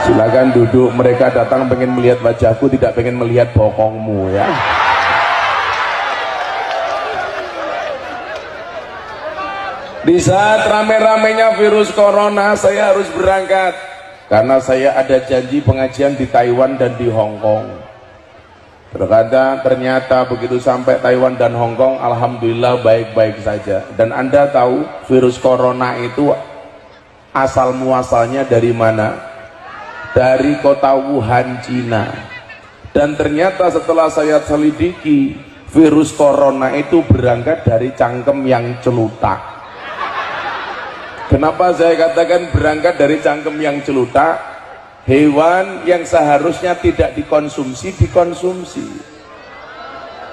Silakan duduk, mereka datang pengen melihat wajahku, tidak pengen melihat bokongmu ya. Di saat rame-ramenya virus corona, saya harus berangkat karena saya ada janji pengajian di Taiwan dan di Hong Kong. Ternyata begitu sampai Taiwan dan Hong Kong, alhamdulillah baik-baik saja. Dan Anda tahu virus corona itu asal muasalnya dari mana? Dari kota Wuhan, Cina. Dan ternyata setelah saya selidiki, virus corona itu berangkat dari cangkem yang celutak. Kenapa saya katakan berangkat dari cangkem yang celutak? Hewan yang seharusnya tidak dikonsumsi, dikonsumsi.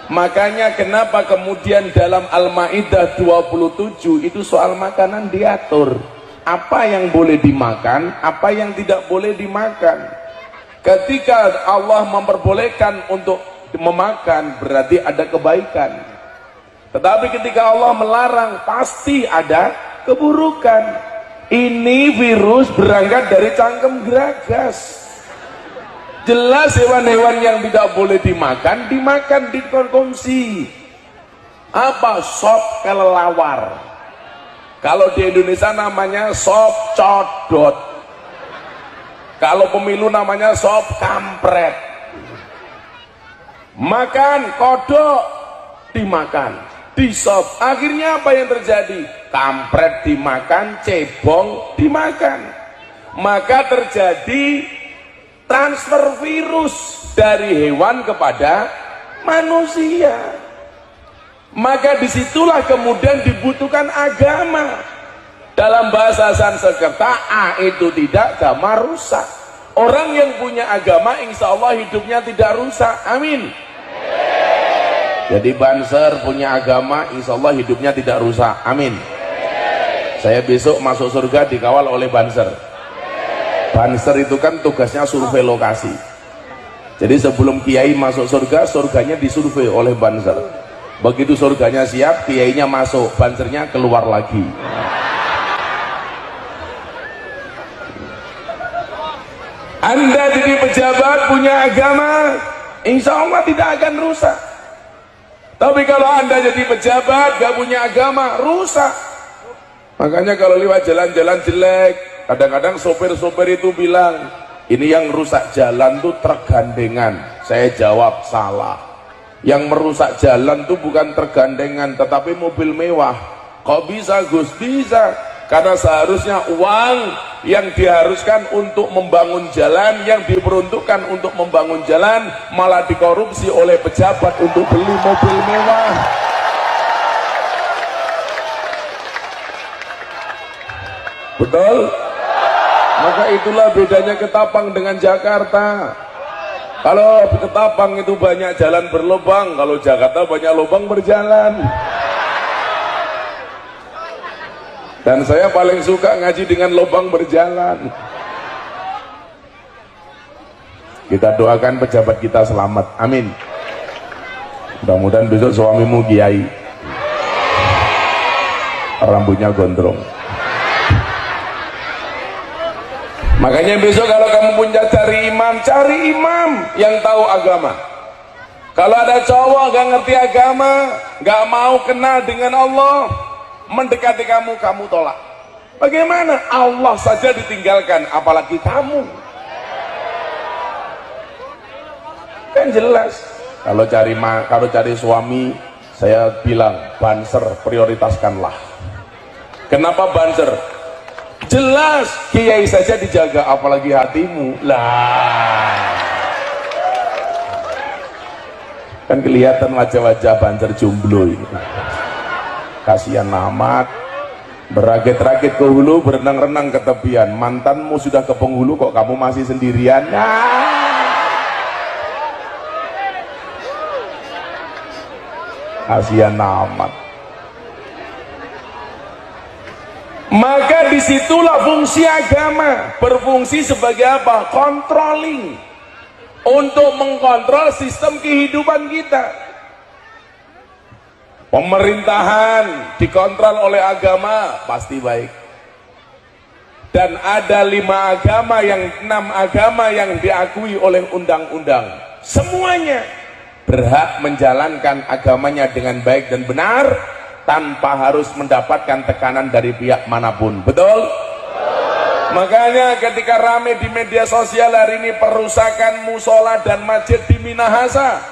Makanya kenapa kemudian dalam Al-Ma'idah 27 itu soal makanan diatur. Apa yang boleh dimakan, apa yang tidak boleh dimakan. Ketika Allah memperbolehkan untuk memakan, berarti ada kebaikan. Tetapi ketika Allah melarang, pasti ada keburukan. Ini virus berangkat dari cangkem geragas. Jelas hewan-hewan yang tidak boleh dimakan, dimakan, dikonsumsi. Apa? Sop kelelawar. Kalau di Indonesia namanya sop codot. Kalau pemilu namanya sop kampret. Makan kodok, dimakan, disop. Akhirnya apa yang terjadi? Kampret dimakan, cebong dimakan. Maka terjadi transfer virus dari hewan kepada manusia. Maka disitulah kemudian dibutuhkan agama. Dalam bahasa Sanskerta, A itu tidak, agama rusak. Orang yang punya agama insya Allah hidupnya tidak rusak. Amin. Jadi Banser punya agama insya Allah hidupnya tidak rusak. Amin. Saya besok masuk surga dikawal oleh Banser. Banser itu kan tugasnya survei lokasi. Jadi sebelum kiai masuk surga, surganya disurvei oleh Banser. Begitu surganya siap, kiainya masuk, Bansernya keluar lagi. Anda jadi pejabat punya agama, insya Allah tidak akan rusak. Tapi kalau Anda jadi pejabat gak punya agama, rusak. Makanya kalau lewat jalan-jalan jelek, kadang-kadang sopir-sopir itu bilang, ini yang rusak jalan tuh tergandengan. Saya jawab salah. Yang merusak jalan tuh bukan tergandengan, tetapi mobil mewah. Kok bisa Gus? Bisa. Karena seharusnya uang yang diharuskan untuk membangun jalan, yang diperuntukkan untuk membangun jalan, malah dikorupsi oleh pejabat untuk beli mobil mewah. Betul? Maka itulah bedanya Ketapang dengan Jakarta. Kalau Ketapang itu banyak jalan berlubang, kalau Jakarta banyak lubang berjalan. Dan saya paling suka ngaji dengan lubang berjalan. Kita doakan pejabat kita selamat, amin. Mudah-mudahan besok suamimu kiai, rambutnya gondrong. Makanya besok kalau kamu punya cari imam yang tahu agama. Kalau ada cowok gak ngerti agama, gak mau kenal dengan Allah, mendekati kamu, kamu tolak. Bagaimana? Allah saja ditinggalkan, apalagi kamu. Kan jelas. Kalau cari suami, saya bilang Banser prioritaskanlah. Kenapa Banser? Jelas kiai saja dijaga, apalagi hatimu lah. Kan kelihatan wajah-wajah Banser jomblo ini. Kasihan amat, berakit-rakit ke hulu, berenang-renang ke tepian. Mantanmu sudah ke penghulu, kok kamu masih sendirian? Kasihan amat. Maka disitulah fungsi agama, berfungsi sebagai apa? Controlling, untuk mengkontrol sistem kehidupan kita. Pemerintahan dikontrol oleh agama pasti baik. dan ada 5 agama yang 6 agama yang diakui oleh undang-undang. Semuanya berhak menjalankan agamanya dengan baik dan benar tanpa harus mendapatkan tekanan dari pihak manapun. Betul? Makanya ketika rame di media sosial hari ini perusakan musola dan masjid di Minahasa,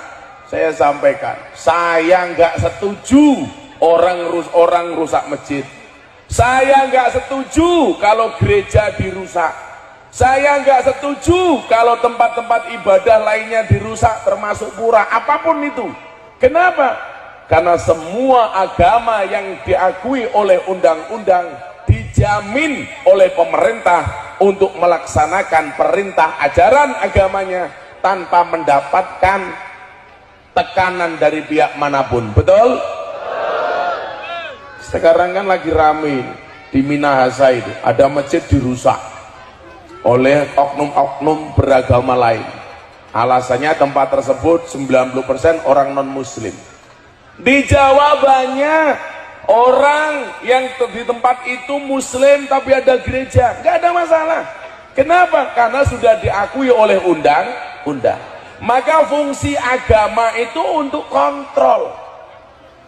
saya sampaikan, saya nggak setuju orang rusak masjid. Saya nggak setuju kalau gereja dirusak. Saya nggak setuju kalau tempat-tempat ibadah lainnya dirusak, termasuk pura, apapun itu. Kenapa? Karena semua agama yang diakui oleh undang-undang dijamin oleh pemerintah untuk melaksanakan perintah ajaran agamanya tanpa mendapatkan tekanan dari pihak manapun. Betul? Sekarang kan lagi rame di Minahasa itu, ada masjid dirusak oleh oknum-oknum beragama lain. Alasannya tempat tersebut 90% orang non muslim. Di Jawa banyak orang yang di tempat itu muslim tapi ada gereja, nggak ada masalah. Kenapa? Karena sudah diakui oleh undang-undang. Maka fungsi agama itu untuk kontrol.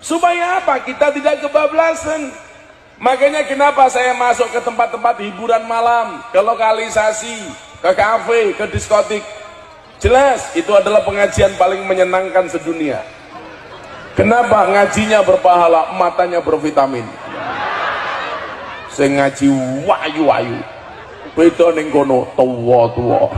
Supaya apa? Kita tidak kebablasan. Makanya kenapa saya masuk ke tempat-tempat hiburan malam, ke lokalisasi, ke kafe, ke diskotik. Jelas itu adalah pengajian paling menyenangkan sedunia. Kenapa? Ngajinya berpahala, matanya bervitamin. Saya ngaji wayu-wayu, beda ning kono tuwa-tuwa.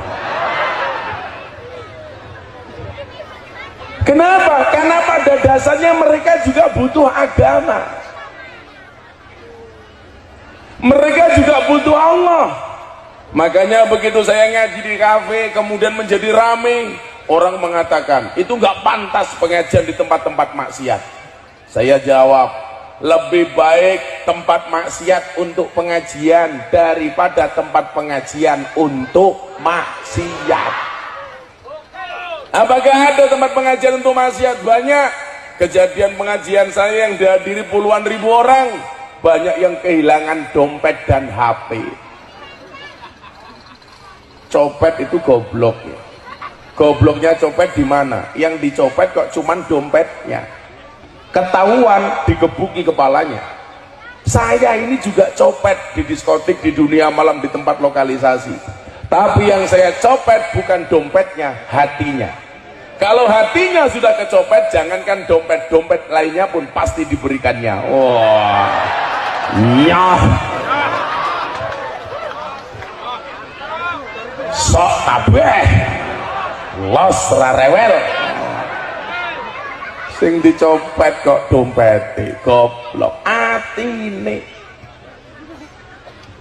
Kenapa? Karena pada dasarnya mereka juga butuh agama. Mereka juga butuh Allah. Makanya begitu saya ngaji di kafe kemudian menjadi rame, orang mengatakan itu nggak pantas pengajian di tempat-tempat maksiat. Saya jawab, lebih baik tempat maksiat untuk pengajian daripada tempat pengajian untuk maksiat. Apakah ada tempat pengajian untuk maksiat? Banyak. Kejadian pengajian saya yang dihadiri puluhan ribu orang, banyak yang kehilangan dompet dan HP. Copet itu goblok ya. Gobloknya copet di mana? Yang dicopet kok cuman dompetnya. Ketahuan digebuki kepalanya. Saya ini juga copet di diskotik, di dunia malam, di tempat lokalisasi. Tapi yang saya copet bukan dompetnya, hatinya. Kalau hatinya sudah kecopet, jangankan dompet-dompet lainnya pun pasti diberikannya. Wah, nyah. Sok tabeh, los rarewel. Sing dicopet kok dompete, goblok. Atine.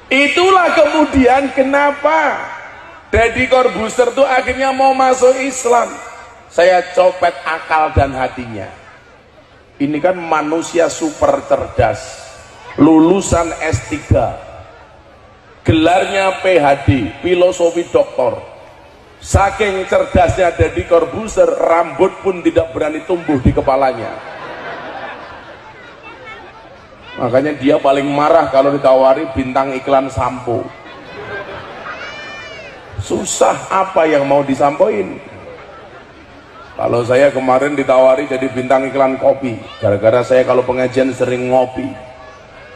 Itulah kemudian kenapa Deddy Corbuzier tuh akhirnya mau masuk Islam. Saya copet akal dan hatinya. Ini kan manusia super cerdas, lulusan S3, gelarnya PhD, filosofi doktor. Saking cerdasnya Deddy Corbuzier, rambut pun tidak berani tumbuh di kepalanya. Makanya dia paling marah kalau ditawari bintang iklan sampo. Susah apa yang mau disampaikan. Kalau saya kemarin ditawari jadi bintang iklan kopi, gara-gara saya kalau pengajian sering ngopi,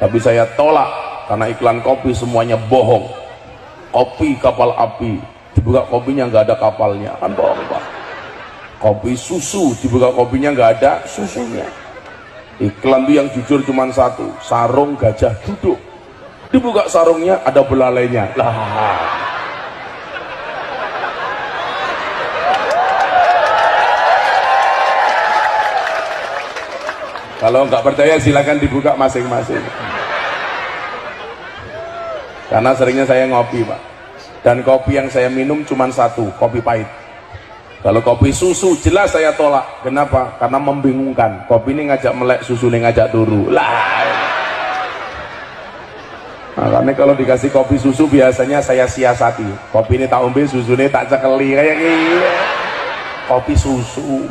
tapi saya tolak karena iklan kopi semuanya bohong. Kopi kapal api, dibuka kopinya nggak ada kapalnya, kan bohong Pak. Kopi susu, dibuka kopinya nggak ada susunya. Iklan itu yang jujur cuma satu, sarung gajah duduk, dibuka sarungnya ada belalainya lah. Kalau nggak percaya silakan dibuka masing-masing. Karena seringnya saya ngopi Pak, dan kopi yang saya minum cuma satu, kopi pahit. Kalau kopi susu jelas saya tolak. Kenapa? Karena membingungkan. Kopi ini ngajak melek, susu ini ngajak turu lah. Makanya kalau dikasih kopi susu biasanya saya siasati. Kopi ini tak ombe, susu ini tak cekeli kayak gini. Kopi susu.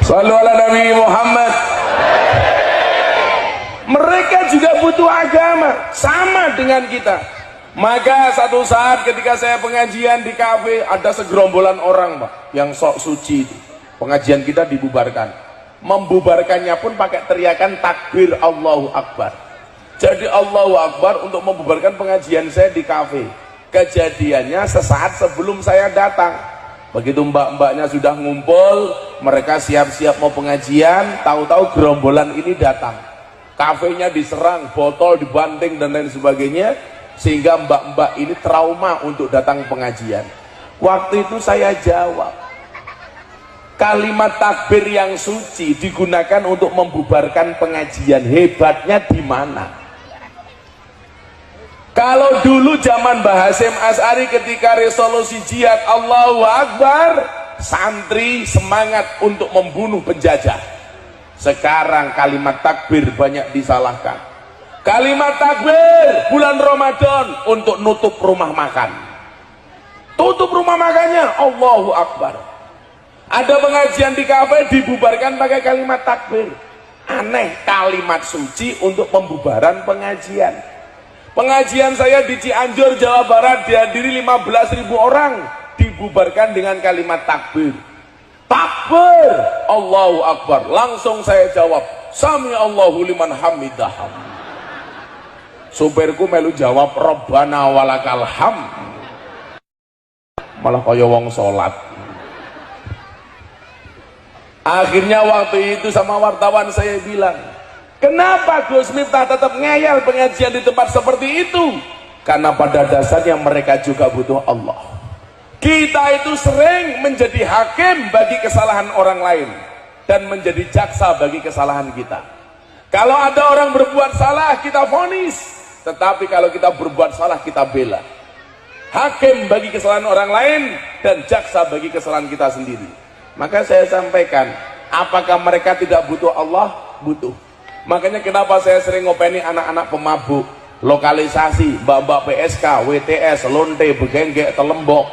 Sallu ala Nabi Muhammad. agama, sama dengan kita. Maka satu saat ketika saya pengajian di kafe, ada segerombolan orang Pak yang sok suci itu. Pengajian kita dibubarkan. Membubarkannya pun pakai teriakan takbir Allahu Akbar. Jadi Allahu Akbar untuk membubarkan pengajian saya di kafe. Kejadiannya sesaat sebelum saya datang. Begitu mbak-mbaknya sudah ngumpul, mereka siap-siap mau pengajian, tahu-tahu gerombolan ini datang. Kafenya diserang, botol dibanting dan lain sebagainya, sehingga mbak-mbak ini trauma untuk datang pengajian. Waktu itu saya jawab, kalimat takbir yang suci digunakan untuk membubarkan pengajian. Hebatnya di mana? Kalau dulu zaman Mbah Hasyim Asy'ari ketika resolusi jihad Allahu Akbar, santri semangat untuk membunuh penjajah. Sekarang kalimat takbir banyak disalahkan. Kalimat takbir bulan Ramadan untuk nutup rumah makan. Tutup rumah makannya Allahu Akbar. Ada pengajian di kafe dibubarkan pakai kalimat takbir. Aneh, kalimat suci untuk pembubaran pengajian. Pengajian saya di Cianjur, Jawa Barat dihadiri 15.000 orang, dibubarkan dengan kalimat takbir. Takbir Allahu Akbar. Langsung saya jawab, Sami Allahu liman hamidah. Supirku melu jawab, Rabbana walakal ham. Malah kaya wong salat. Akhirnya waktu itu sama wartawan saya bilang, kenapa Gus Miftah tetap ngeyel pengajian di tempat seperti itu? Karena pada dasarnya mereka juga butuh Allah. Kita itu sering menjadi hakim bagi kesalahan orang lain dan menjadi jaksa bagi kesalahan kita. Kalau ada orang berbuat salah, kita vonis. Tetapi kalau kita berbuat salah, kita bela. Hakim bagi kesalahan orang lain dan jaksa bagi kesalahan kita sendiri. Maka saya sampaikan, apakah mereka tidak butuh Allah? Butuh. Makanya kenapa saya sering ngopeni anak-anak pemabuk, lokalisasi, mbak-mbak PSK, WTS, lonte, begenggek, telembok,